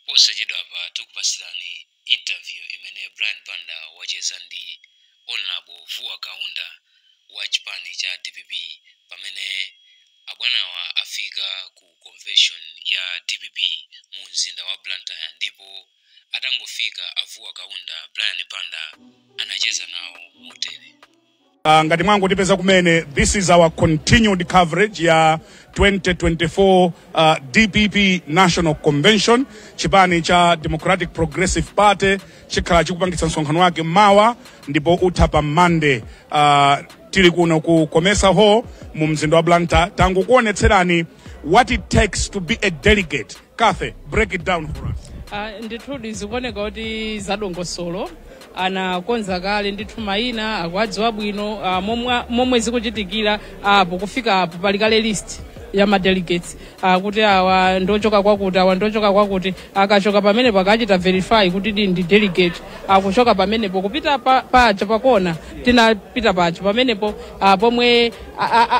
Posachedwa pa tukupasirani interview imene Banda wacheza ndi Honorable Vuwa Kawunda wa chipani cha DPP pamene abwanawa afika ku convention ya DPP mu mzinda wa Blantyre ndipo atangofika Vuwa Kawunda Banda anacheza nawo motere. Ngati mwangu tipeza kumene, this is our continued coverage ya 2024 DPP National Convention. Chipani cha Democratic Progressive Party chikhala chikupangitsa msonkhano wake mawa ndipo uthapa Monday. Tili kuno kukomesa ho mu mzinda wa Blantyre. Tangu kuonetserani what it takes to be a delegate. Kathe, break it down for us. Ndithu zikuoneka kuti zadongosolo anakonza kale ndithu mayina akwadziwa bwino momwe zikuchitikira apo kufika apo pali kale list ya ma delegates kuti awa ndochoka kwakuti awa ndochoka kwakuti akachoka pamene pakachita verify kuti ndi delegate akuchoka pamenepo kupita paja pakona tinapita paja pamenepo pomwe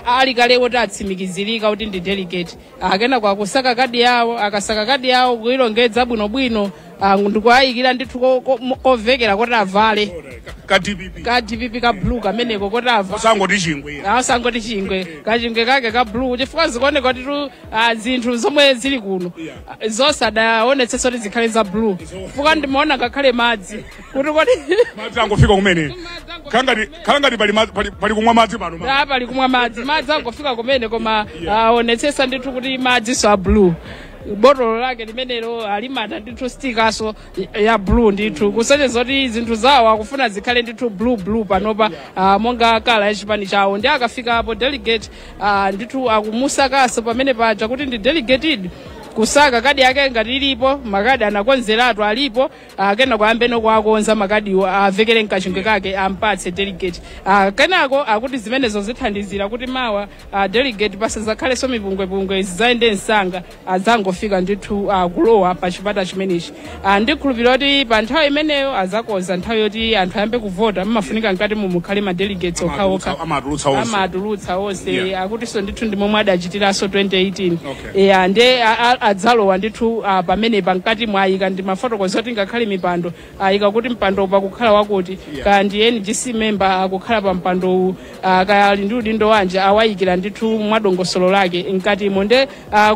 ali kale woti atsimikizirika kuti ndi delegate akena kwa kusaka kadi yawo akasaka kadi yawo kuilongedza bwinobwino ndikuayikira ndithu kovekera kuti avale ka DPP ka blue kameneko kuti ava asangoti chingwe kachingwe kake ka blue chifukwa zikuoneka kuti zinthu zomwe zili kuno zosadaonetsetsa kuti zikhale za blue fuka ndimaona ngakhale madzi kuti kodi madzi angofika kumene khangati pali kumwa madzi pano pali kumwa madzi angofika kumene koma aonetsetsa ndithu kuti madzi so a blue botolo lake limenelo alimata ndithu stikaso ya blue ndithu kusonyeza kuti zinthu zawo akufuna zikhale ndithu blue panopa monga kala ya chipani chawo ndi akafika apo delegate ndithu akumusakaso pamene paja kuti ndi delegated kusaka kadi yake ngati ilipo makadi anakonzeratu alipo kena kwambeno kwakonza makadiwo avekere mkachungwe kake ampatse delegate kenako akuti zimenezo zithandizira kuti mawa delegate pasazakhale so mipungwepungwe zizayende msanga azangofika ndithu kulowa pa chipata chimenechi ndikhulupirira kuti pa nthawi imeneyo azakonza nthawi yoti anthu ayambe kuvota mmafunika ngati mukhale ma delegates okhaokha amatulutsa onse akuti so ndithu ndi momwe adachitiraso 2018 nde adzalowa ndithu pamene pankati mwayika ndi mafotokozi oti ngakhale mipando ayika kuti mpando pakukhala wakuti kandi NGC member akukhala pa mpando kali ndi udindo wanje awayikira ndithu mwadongosolo lake nkati monde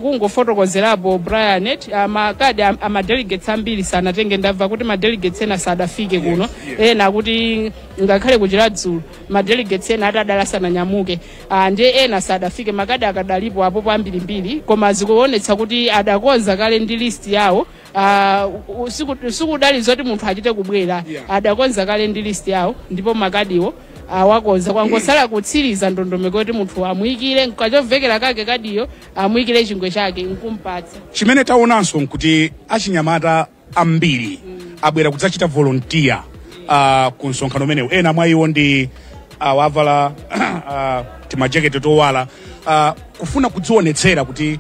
kungofotokozerapo Brianet makadi ama delegates ambiri sanatenge ndabva kuti ma delegates ena sadafike kuno ena kuti ngakhale kuchira dzulo ma delegates ena atadala sananyamuke ndi ena sadafike makadi akadalipo apo pambirimbiri koma zikuonetsa kuti adakonza kale ndi list yawo sikudali zoti munthu achite kubwera adakonza kale ndi list yawo ndipo makadiwo wakonza kwangosala kutsiriza ndondomeko kuti munthu amuyikire nkachovekera kake kadiyo amuyikire chingwe chake nkumpatsa chimene taonanso nkuti achinyamata ambiri abwera kudzachita volunteer ku msonkhano umenewu ena mwa iwo ndi wavala timajekete towala kufuna kudzionetsera kuti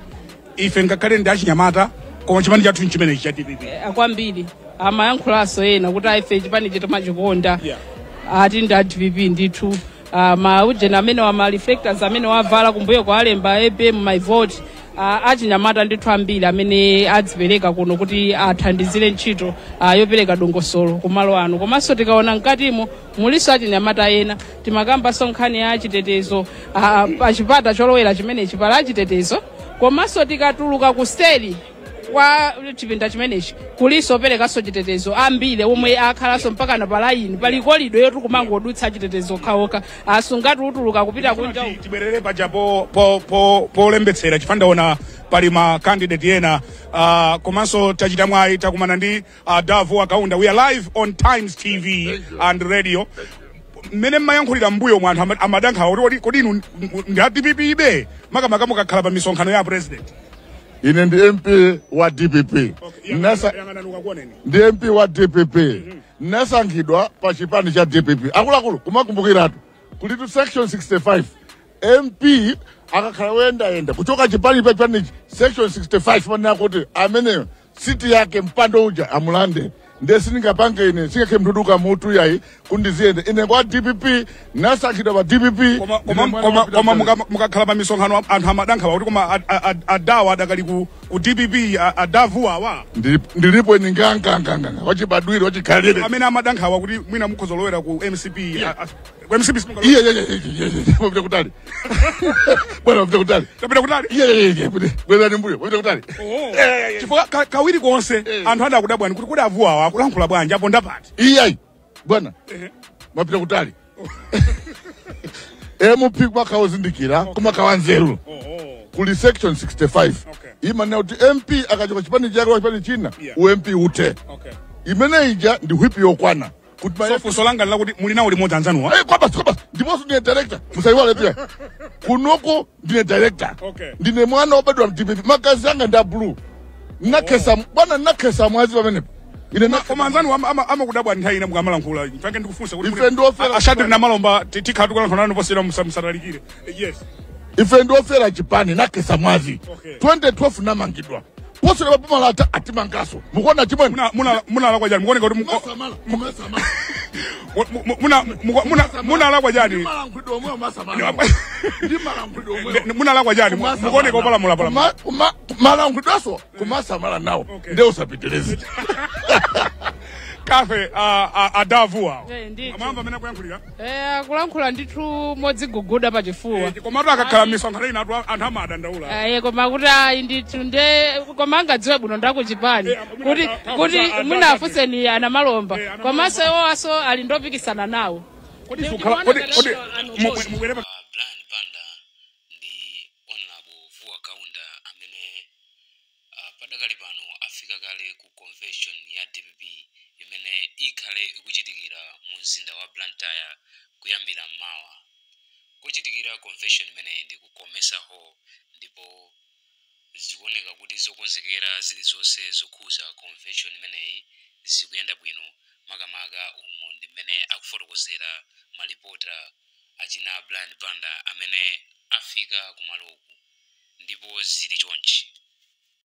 ife ngakhale ndi achinyamata koma chipani chathu chimene cha DPP kwambiri amayankhulaso ena kuti ife chipani chetu machikonda ati ndi DPP ndithu maujena amene wama reflectors amene wavala kumbuyo kwa alemba APM my vote achinyamata ndithu ambiri amene adzipereka kuno kuti athandizire ntchito yopereka dongosolo kumalo ano komanso tikaona mkatimo muliso achinyamata ena timakamba nkhani ya chitetezo pachipata cholowera chimene chipala achitetezo komanso tikatuluka ku steli kwa chipinda chimenechi kuliso operekaso chitetezo ambiri omwe akhalaso mpaka na palayini pali kolido yotu kumangodutsa chitetezo okhaokha asungati utuluka kupita kunja tibwerere paja polembetsera chifandaona pali ma candidate ena komanso tachita mwayi takumana ndi Vuwa Kawunda. We are live on Times TV and radio. Mene mayankhulira mbuyo mwa anthu amadankha kodi inu ndi DPP ibe makamaka mukakhala pa misonkhano ya president. Ine ndi MP wa DPP. Ndi MP wa DPP. Nasankhidwa pa chipani cha DPP. Akuluakulu kumakumbukiratu kulitu section 65. MP akakhala wenda kuchoka chipani section 65 manena kuti amene siti yake mpando uja amulande ndesi ningapange ine singakhe mnduduka mutu yayi kundiziende ine kwa DPP nasankhidwa pa DPP koma mukakhala pa misonkhano anthu amadankha kuti koma adawa adakali ku DPP adavuwa wa ndilipo ine nganganganga wachibadwiri wachikhalire amene amadankhawa kuti mwina mukhoza lowera ku MCP ku MCP mupita kutali bwana mupita kutali tapita kutali bwana mbuyo mupita kutali chifukwa kawiri konse anthu adakudabwani kuti kodi avuwa akulankhula bwanji apo ndapati iyayi bwana mapita kutali MP kwakauzindikira kumakawanzeru kuli section 65 imene kuti MP akachoka chipani chake wa chipani china UMP ute imene ija ndi whip yokwana kuti funso langa lila kuti muli nawo limodzi anzanuwa kwabasi ndiponso ndine director musaiwale pia kunoko ndine director ndine mwana wobadwa mDPP makazi anga nda blue nakesa bwana nakesa mwazi pamenepo koma anzanu amakudabwa nthawi ine mukamalankhula mpange ndikufunsa kuti ashadiri na malomba tikhala tikulankhula nanu posera musatalikire yes ife ndiofera chipani nakesa mwazi 2012 namangidwa posera pamalata atimangaso mukuona chimwene munalakwa jani mukuoneka kuti munalakwa jani munalakwa jani mukuoneka opalamula malankhulidwaso kumasamala nawo nde usapitirize kafe adavuwa amamva amene akuyankhulira kulankhula ndithu modziguguda pachifuwa komatu akakhala misonkhano ina anthu amadandaula koma kuti ayi ndithu nde koma angadziwe bwino ndakuchipani kuti mwinafunseni ana malomba komanso iwowaso ali ndopikisana nawo Banda ndi Honorable Vuwa Kawunda amene padakali pano afika kale ku convention ya DPP imene ikhale ikuchitikira mu mzinda wa Blantyre kuyambira mawa. Kuchitikira convention imene ndi kukomesa ho ndipo zikuoneka kuti zokonzekera zilizonse zokhuza convention imeneyi zikuyenda bwino makamaka umo ndi mmene akufotokozera malipota achina Banda amene afika kumaloku ndipo zili chonchi.